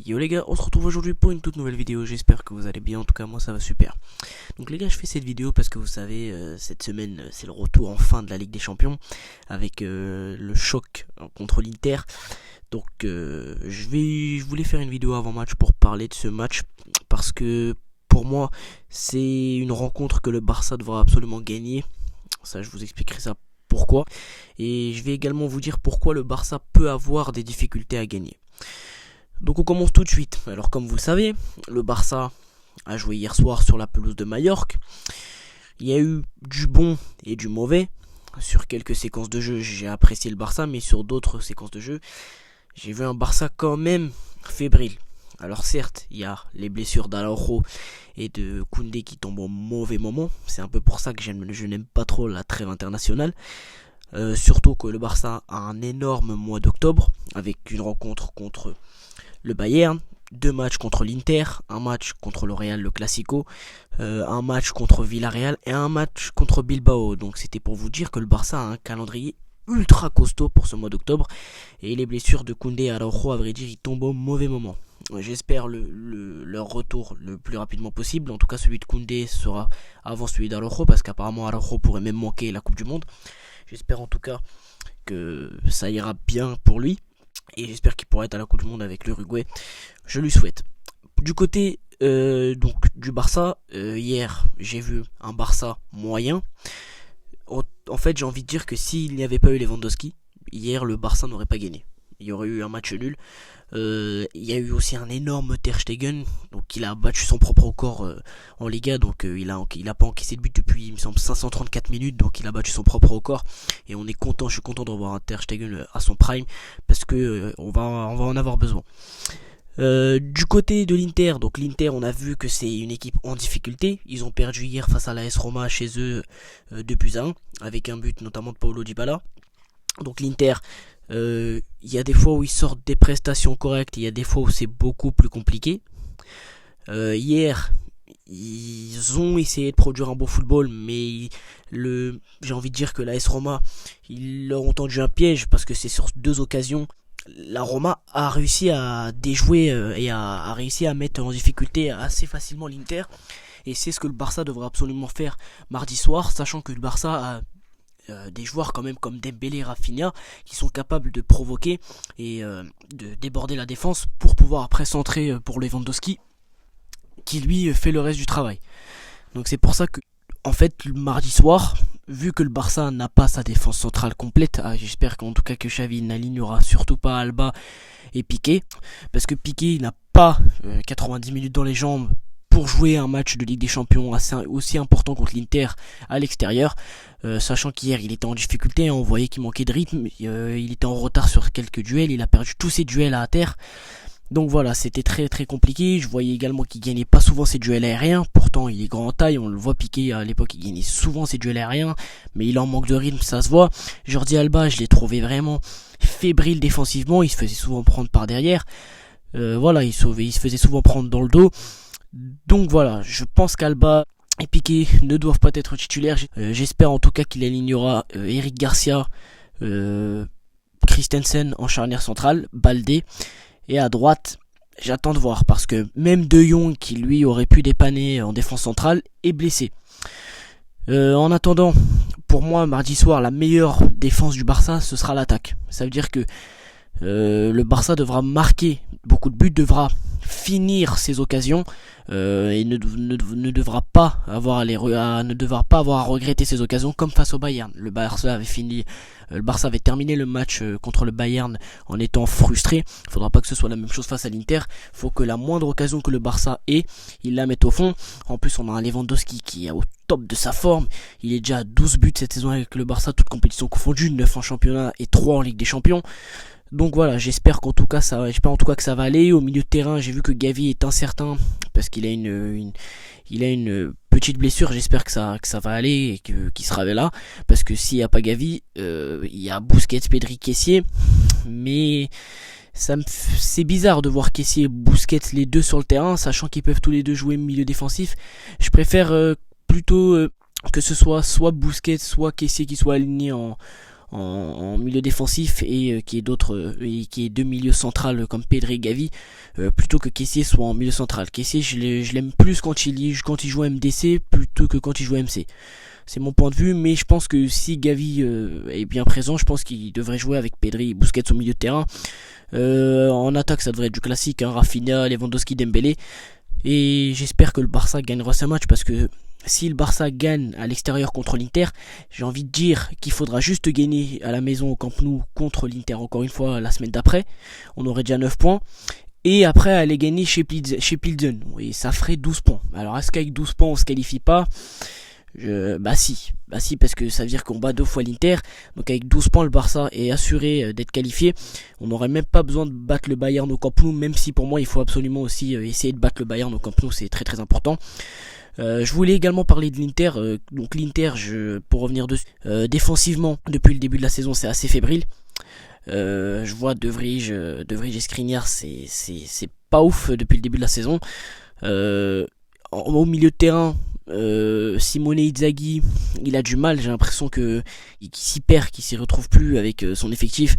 Yo les gars, on se retrouve aujourd'hui pour une toute nouvelle vidéo, j'espère que vous allez bien, en tout cas moi ça va super. Donc les gars, je fais cette vidéo parce que vous savez, cette semaine c'est le retour enfin de la Ligue des Champions, avec le choc contre l'Inter. Donc je voulais faire une vidéo avant match pour parler de ce match, parce que pour moi c'est une rencontre que le Barça devra absolument gagner. Ça, je vous expliquerai ça pourquoi, et je vais également vous dire pourquoi le Barça peut avoir des difficultés à gagner. Donc on commence tout de suite. Alors comme vous le savez, le Barça a joué hier soir sur la pelouse de Majorque. Il y a eu du bon et du mauvais. Sur quelques séquences de jeu, j'ai apprécié le Barça, mais sur d'autres séquences de jeu, j'ai vu un Barça quand même fébrile. Alors certes, il y a les blessures d'Araujo et de Koundé qui tombent au mauvais moment. C'est un peu pour ça que je n'aime pas trop la trêve internationale. Surtout que le Barça a un énorme mois d'octobre, avec une rencontre contre le Bayern, 2 matchs contre l'Inter, un match contre le Real, le Classico, un match contre Villarreal et un match contre Bilbao. Donc c'était pour vous dire que le Barça a un calendrier ultra costaud pour ce mois d'octobre, et les blessures de Koundé et Araujo, à vrai dire, ils tombent au mauvais moment. J'espère leur retour le plus rapidement possible. En tout cas, celui de Koundé sera avant celui d'Araujo, parce qu'apparemment Araujo pourrait même manquer la Coupe du Monde. J'espère en tout cas que ça ira bien pour lui, et j'espère qu'il pourra être à la Coupe du Monde avec l'Uruguay. Je lui souhaite. Du côté donc du Barça, hier j'ai vu un Barça moyen. En fait, j'ai envie de dire que s'il n'y avait pas eu Lewandowski, hier le Barça n'aurait pas gagné. Il y aurait eu un match nul. Il y a eu aussi un énorme Ter Stegen, donc il a battu son propre record en Liga, donc il a pas encaissé de but depuis, il me semble, 534 minutes, donc il a battu son propre record, et je suis content de revoir un Ter Stegen à son prime, parce que on va en avoir besoin. Du côté de l'Inter, donc l'Inter, on a vu que c'est une équipe en difficulté. Ils ont perdu hier face à l'AS Roma chez eux 2-1, avec un but notamment de Paulo Dybala. Donc l'Inter, il y a des fois où ils sortent des prestations correctes, il y a des fois où c'est beaucoup plus compliqué. Hier, ils ont essayé de produire un beau football, mais j'ai envie de dire que l'AS Roma, ils leur ont tendu un piège, parce que c'est sur 2 occasions. La Roma a réussi à déjouer et a réussi à mettre en difficulté assez facilement l'Inter, et c'est ce que le Barça devrait absolument faire mardi soir, sachant que le Barça a des joueurs quand même comme Dembélé et Rafinha qui sont capables de provoquer et de déborder la défense pour pouvoir après centrer pour Lewandowski, qui lui fait le reste du travail. Donc c'est pour ça que, en fait, le mardi soir, vu que le Barça n'a pas sa défense centrale complète, j'espère qu'en tout cas que Xavi n'alignera surtout pas Alba et Piqué, parce que Piqué n'a pas 90 minutes dans les jambes pour jouer un match de Ligue des Champions aussi important contre l'Inter à l'extérieur, sachant qu'hier il était en difficulté, on voyait qu'il manquait de rythme, il était en retard sur quelques duels, il a perdu tous ses duels à terre. Donc voilà, c'était très très compliqué. Je voyais également qu'il gagnait pas souvent ses duels aériens. Pourtant il est grand en taille, on le voit Piqué à l'époque, il gagnait souvent ses duels aériens, mais il en manque de rythme, ça se voit. Jordi Alba, je l'ai trouvé vraiment fébrile défensivement, il se faisait souvent prendre par derrière. Voilà, il se faisait souvent prendre dans le dos. Donc voilà, je pense qu'Alba et Piqué ne doivent pas être titulaires. J'espère en tout cas qu'il alignera Eric Garcia, Christensen en charnière centrale, Baldé. Et à droite, j'attends de voir, parce que même De Jong, qui lui aurait pu dépanner en défense centrale, est blessé. En attendant, pour moi, mardi soir, la meilleure défense du Barça, ce sera l'attaque. Ça veut dire que le Barça devra marquer beaucoup de buts, devra finir ses occasions, et ne devra pas avoir à regretter ses occasions, comme face au Bayern. Le Barça avait terminé le match contre le Bayern en étant frustré. Il faudra pas que ce soit la même chose face à l'Inter. Il faut que la moindre occasion que le Barça ait, il la mette au fond. En plus, on a un Lewandowski qui est au top de sa forme. Il est déjà à 12 buts cette saison avec le Barça, toutes compétitions confondues, 9 en championnat et 3 en Ligue des Champions. Donc voilà, j'espère que ça va aller. Au milieu de terrain, j'ai vu que Gavi est incertain, parce qu'il a une petite blessure. J'espère que ça va aller et qu'il sera là, parce que s'il n'y a pas Gavi, il y a Busquets, Pedri, Kessié. Mais c'est bizarre de voir Kessié et Busquets les deux sur le terrain, sachant qu'ils peuvent tous les deux jouer milieu défensif. Je préfère plutôt que ce soit Busquets, soit Kessié qui soit aligné en milieu défensif et qui est deux milieux centrales comme Pedri et Gavi, plutôt que Kessié soit en milieu central. Kessié, je l'aime plus quand il joue MDC plutôt que quand il joue MC. C'est mon point de vue, mais je pense que si Gavi est bien présent, je pense qu'il devrait jouer avec Pedri et Busquets au milieu de terrain. En attaque, ça devrait être du classique, hein, Rafinha, Lewandowski, Dembélé. Et j'espère que le Barça gagnera ce match, parce que si le Barça gagne à l'extérieur contre l'Inter, j'ai envie de dire qu'il faudra juste gagner à la maison au Camp Nou contre l'Inter encore une fois la semaine d'après. On aurait déjà 9 points. Et après aller gagner chez Pilsen. Et ça ferait 12 points. Alors est-ce qu'avec 12 points on se qualifie pas ? Bah si, parce que ça veut dire qu'on bat 2 fois l'Inter. Donc avec 12 points, le Barça est assuré d'être qualifié. On n'aurait même pas besoin de battre le Bayern au Camp Nou, même si pour moi il faut absolument aussi essayer de battre le Bayern au Camp Nou, c'est très très important. Je voulais également parler de l'Inter. Donc l'Inter, pour revenir dessus, défensivement depuis le début de la saison, c'est assez fébrile. Je vois De Vrij et Skriniar, c'est pas ouf depuis le début de la saison. Au milieu de terrain, Simone Inzaghi, il a du mal, j'ai l'impression qu'il s'y perd, qu'il s'y retrouve plus avec son effectif,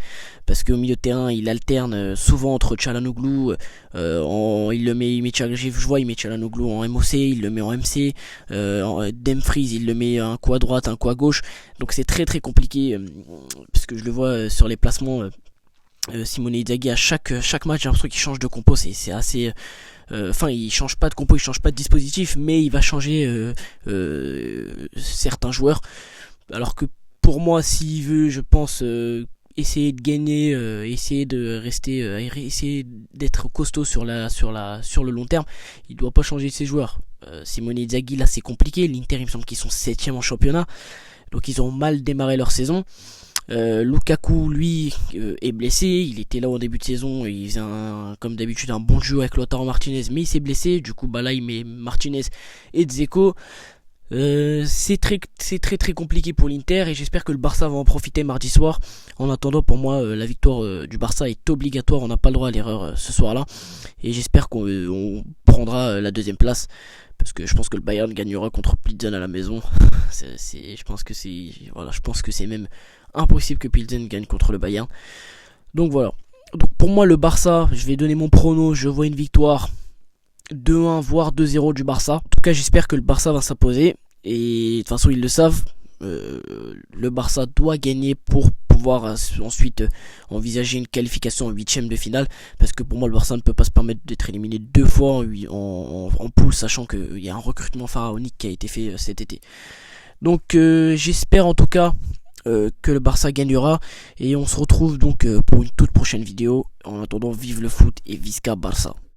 parce qu'au milieu de terrain il alterne souvent entre Çalhanoğlu, il met Çalhanoğlu en MOC, il le met en MC, Dumfries il le met un coup à droite, un coup à gauche, donc c'est très très compliqué, parce que je le vois sur les placements. Simone Inzaghi à chaque match, j'ai l'impression qu'il change de compo, c'est assez il change pas de compo, il change pas de dispositif, mais il va changer certains joueurs, alors que pour moi, s'il veut, je pense, essayer de gagner, essayer de rester, essayer d'être costaud sur le long terme, il doit pas changer ses joueurs. Simone Inzaghi, là c'est compliqué, l'Inter il me semble qu'ils sont 7ème en championnat, donc ils ont mal démarré leur saison. Lukaku lui est blessé, il était là au début de saison, il faisait comme d'habitude un bon jeu avec Lautaro Martinez, mais il s'est blessé, du coup là il met Martinez et Dzeko. C'est très compliqué pour l'Inter, et j'espère que le Barça va en profiter mardi soir. En attendant, pour moi la victoire du Barça est obligatoire, on n'a pas le droit à l'erreur ce soir là, et j'espère qu'on prendra la 2ème place, parce que je pense que le Bayern gagnera contre Pilsen à la maison. Je pense que c'est même impossible que Pilsen gagne contre le Bayern. Donc voilà. Donc pour moi le Barça, je vais donner mon prono, je vois une victoire 2-1 voire 2-0 du Barça. En tout cas, j'espère que le Barça va s'imposer, et de toute façon ils le savent. Le Barça doit gagner pour pouvoir ensuite envisager une qualification en 8ème de finale, parce que pour moi le Barça ne peut pas se permettre d'être éliminé 2 fois en poule, sachant qu'il y a un recrutement pharaonique qui a été fait cet été. Donc j'espère en tout cas que le Barça gagnera, et on se retrouve donc pour une toute prochaine vidéo. En attendant, vive le foot et Visca Barça.